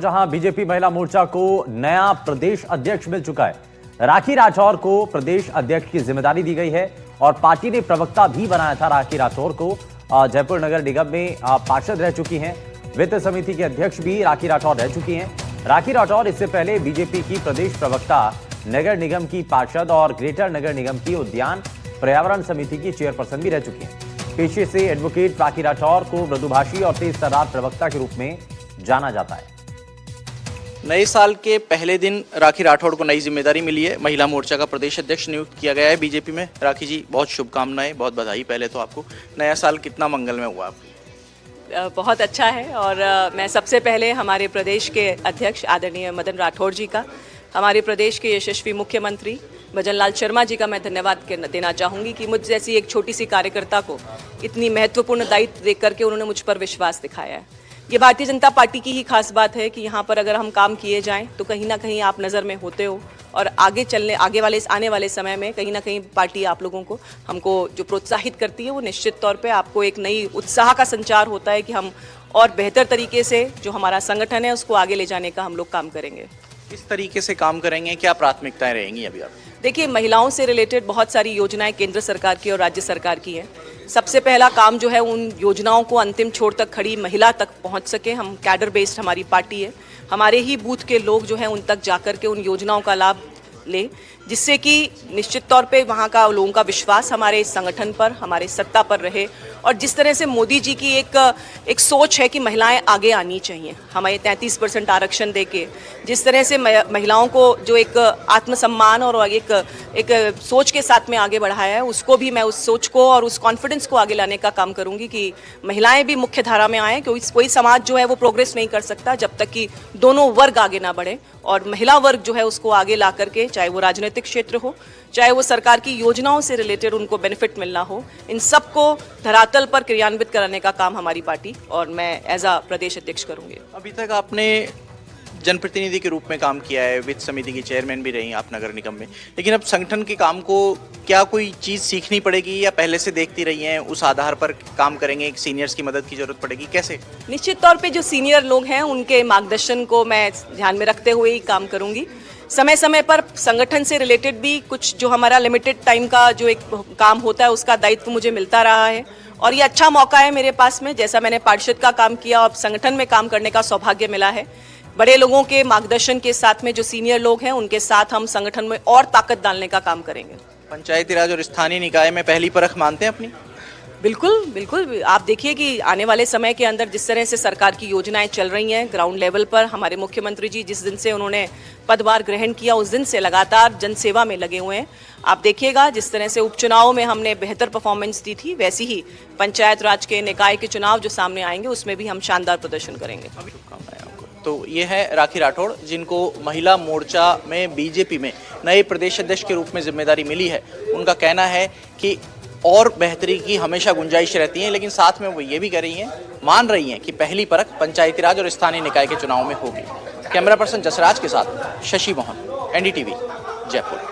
जहां बीजेपी महिला मोर्चा को नया प्रदेश अध्यक्ष मिल चुका है। राखी राठौर को प्रदेश अध्यक्ष की जिम्मेदारी दी गई है और पार्टी ने प्रवक्ता भी बनाया था राखी राठौर को। जयपुर नगर निगम में पार्षद रह चुकी हैं। वित्त समिति के अध्यक्ष भी राखी राठौर रह चुकी हैं। राखी राठौर इससे पहले बीजेपी की प्रदेश प्रवक्ता, नगर निगम की पार्षद और ग्रेटर नगर निगम की उद्यान पर्यावरण समिति की चेयरपर्सन भी रह चुकी हैं। पेशे से एडवोकेट राखी राठौर को मृदुभाषी और तेज तर्रार प्रवक्ता के रूप में जाना जाता है। नए साल के पहले दिन राखी राठौड़ को नई जिम्मेदारी मिली है। महिला मोर्चा का प्रदेश अध्यक्ष नियुक्त किया गया है बीजेपी में। राखी जी, बहुत शुभकामनाएं, बहुत बधाई पहले तो आपको। नया साल कितना मंगलमय हुआ आपको? बहुत अच्छा है और मैं सबसे पहले हमारे प्रदेश के अध्यक्ष आदरणीय मदन राठौड़ जी का, हमारे प्रदेश के यशस्वी मुख्यमंत्री भजन लाल शर्मा जी का मैं धन्यवाद देना चाहूँगी कि मुझ जैसी एक छोटी सी कार्यकर्ता को इतनी महत्वपूर्ण दायित्व देकर करके उन्होंने मुझ पर विश्वास दिखाया है। ये भारतीय जनता पार्टी की ही खास बात है कि यहाँ पर अगर हम काम किए जाएं तो कहीं ना कहीं आप नज़र में होते हो और आने वाले समय में कहीं ना कहीं पार्टी आप लोगों को, हमको जो प्रोत्साहित करती है वो निश्चित तौर पे आपको एक नई उत्साह का संचार होता है कि हम और बेहतर तरीके से जो हमारा संगठन है उसको आगे ले जाने का हम लोग काम करेंगे। किस तरीके से काम करेंगे, क्या प्राथमिकताएं रहेंगी अभी आप? देखिए, महिलाओं से रिलेटेड बहुत सारी योजनाएं केंद्र सरकार की और राज्य सरकार की हैं। सबसे पहला काम जो है उन योजनाओं को अंतिम छोर तक खड़ी महिला तक पहुंच सके। हम कैडर बेस्ड हमारी पार्टी है, हमारे ही बूथ के लोग जो हैं उन तक जाकर के उन योजनाओं का लाभ ले, जिससे कि निश्चित तौर पे वहाँ का लोगों का विश्वास हमारे संगठन पर, हमारे सत्ता पर रहे। और जिस तरह से मोदी जी की एक सोच है कि महिलाएं आगे आनी चाहिए, हमें 33% आरक्षण देके जिस तरह से महिलाओं को जो एक आत्मसम्मान और एक सोच के साथ में आगे बढ़ाया है, उसको भी मैं उस सोच को और उस कॉन्फिडेंस को आगे लाने का काम करूंगी कि महिलाएं भी मुख्य धारा में आएँ। क्योंकि कोई समाज जो है वो प्रोग्रेस नहीं कर सकता जब तक कि दोनों वर्ग आगे ना बढ़े, और महिला वर्ग जो है उसको आगे ला करके, चाहे वो राजनीतिक क्षेत्र हो, चाहे वो सरकार की योजनाओं से रिलेटेड उनको बेनिफिट मिलना हो, इन सबको धरातल पर क्रियान्वित कराने का काम हमारी पार्टी और मैं एज अ प्रदेश अध्यक्ष करूंगी। अभी तक आपने जनप्रतिनिधि के रूप में काम किया है, वित्त समिति की चेयरमैन भी रही आप नगर निगम में, लेकिन अब संगठन के काम को क्या कोई चीज़ सीखनी पड़ेगी या पहले से देखती रही हैं, उस आधार पर काम करेंगे? एक सीनियर्स की मदद की जरूरत पड़ेगी, कैसे? निश्चित तौर पे जो सीनियर लोग हैं उनके मार्गदर्शन को मैं ध्यान में रखते हुए ही काम करूंगी। समय समय पर संगठन से रिलेटेड भी कुछ जो हमारा लिमिटेड टाइम का जो एक काम होता है उसका दायित्व मुझे मिलता रहा है और ये अच्छा मौका है मेरे पास में। जैसा मैंने पार्षद का काम किया और संगठन में काम करने का सौभाग्य मिला है, बड़े लोगों के मार्गदर्शन के साथ में जो सीनियर लोग हैं उनके साथ हम संगठन में और ताकत डालने का काम करेंगे। पंचायती राज और स्थानीय निकाय में पहली परख मानते हैं अपनी? बिल्कुल बिल्कुल। आप देखिए कि आने वाले समय के अंदर जिस तरह से सरकार की योजनाएं चल रही हैं ग्राउंड लेवल पर, हमारे मुख्यमंत्री जी जिस दिन से उन्होंने पदभार ग्रहण किया उस दिन से लगातार जनसेवा में लगे हुए हैं। आप देखिएगा जिस तरह से उपचुनाव में हमने बेहतर परफॉर्मेंस दी थी, वैसी ही पंचायत राज के निकाय के चुनाव जो सामने आएंगे उसमें भी हम शानदार प्रदर्शन करेंगे। तो ये है राखी राठौड़, जिनको महिला मोर्चा में बीजेपी में नए प्रदेश अध्यक्ष के रूप में जिम्मेदारी मिली है। उनका कहना है कि और बेहतरी की हमेशा गुंजाइश रहती है, लेकिन साथ में वो ये भी कह रही हैं, मान रही हैं कि पहली परख पंचायती राज और स्थानीय निकाय के चुनाव में होगी। कैमरा पर्सन जसराज के साथ शशि मोहन, NDTV, जयपुर।